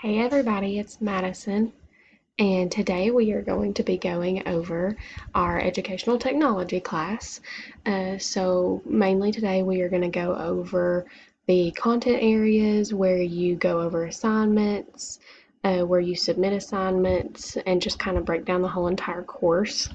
Hey everybody, it's Madison, and today we are going to be going over our educational technology class. Mainly today we are going to go over the content areas where you go over assignments, where you submit assignments, and just kind of break down the whole entire course.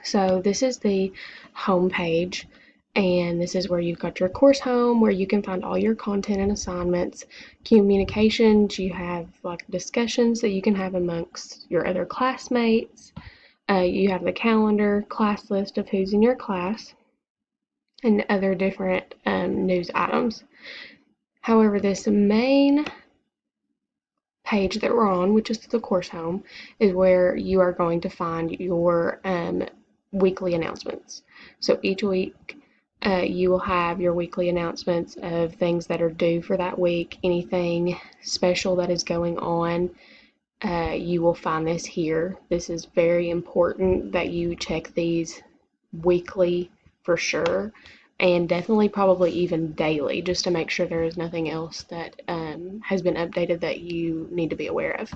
So this is the home page, and this is where you've got your course home, where you can find all your content and assignments. Communications, you have like discussions that you can have amongst your other classmates. You have the calendar, class list of who's in your class, and other different news items. However, this main page that we're on, which is the course home, is where you are going to find your weekly announcements. So each week you will have your weekly announcements of things that are due for that week, anything special that is going on. You will find this here. This is very important that you check these weekly for sure, and definitely probably even daily, just to make sure there is nothing else that has been updated that you need to be aware of.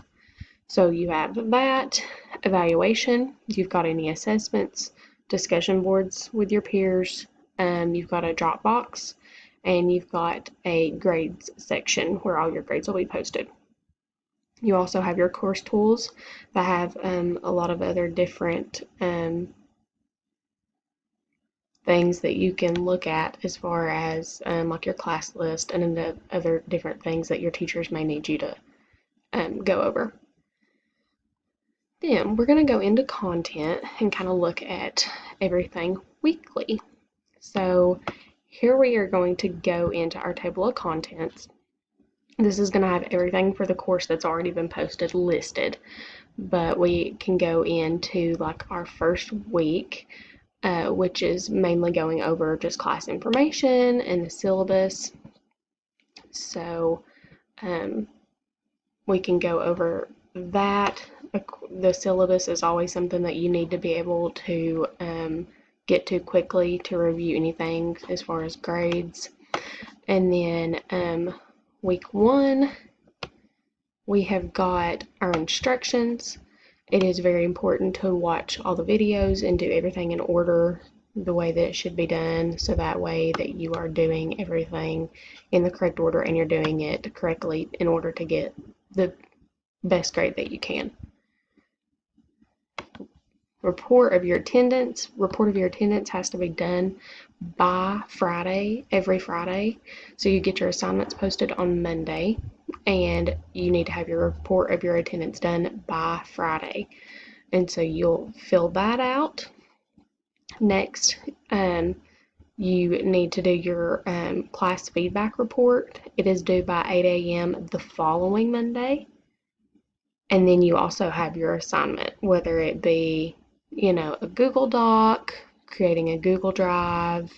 So you have that, evaluation, you've got any assessments, discussion boards with your peers, you've got a Dropbox, and you've got a grades section where all your grades will be posted. You also have your course tools that have a lot of other different things that you can look at as far as like your class list and the other different things that your teachers may need you to go over. Then we're going to go into content and kind of look at everything weekly. So here we are going to go into our table of contents. This is going to have everything for the course that's already been posted listed, but we can go into like our first week, which is mainly going over just class information and the syllabus. So we can go over that. The syllabus is always something that you need to be able to get to quickly to review anything as far as grades. And then week 1, we have got our instructions. It is very important to watch all the videos and do everything in order the way that it should be done, so that way that you are doing everything in the correct order and you're doing it correctly in order to get the best grade that you can. Report of your attendance has to be done by Friday, every Friday. So you get your assignments posted on Monday, and you need to have your report of your attendance done by Friday. And so you'll fill that out. Next, you need to do your class feedback report. It is due by 8 a.m. the following Monday. And then you also have your assignment, whether it be, a Google Doc, creating a Google Drive,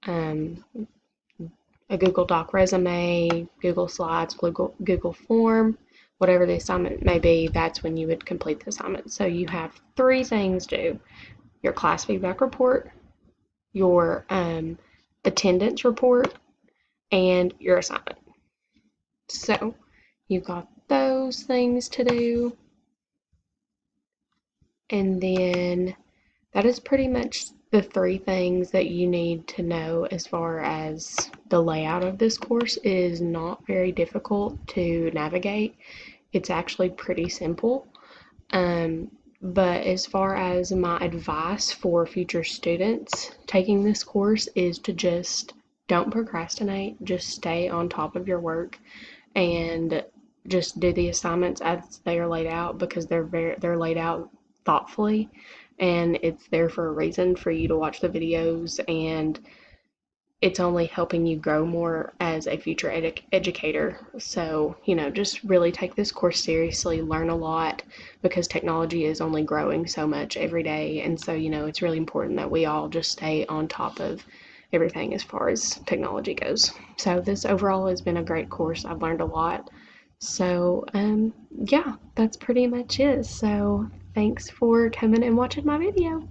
a Google Doc resume, Google Slides, Google Form, whatever the assignment may be, that's when you would complete the assignment. So you have 3 things due: your class feedback report, your attendance report, and your assignment. So you've got those things to do. And then that is pretty much the 3 things that you need to know as far as the layout of this course. It is not very difficult to navigate. It's actually pretty simple. But as far as my advice for future students taking this course is to just don't procrastinate, just stay on top of your work and just do the assignments as they are laid out, because they're laid out thoughtfully, and it's there for a reason for you to watch the videos, and it's only helping you grow more as a future educator. So, just really take this course seriously, learn a lot, because technology is only growing so much every day. And so, it's really important that we all just stay on top of everything as far as technology goes. So this overall has been a great course. I've learned a lot. So, yeah, that's pretty much it. So thanks for coming and watching my video.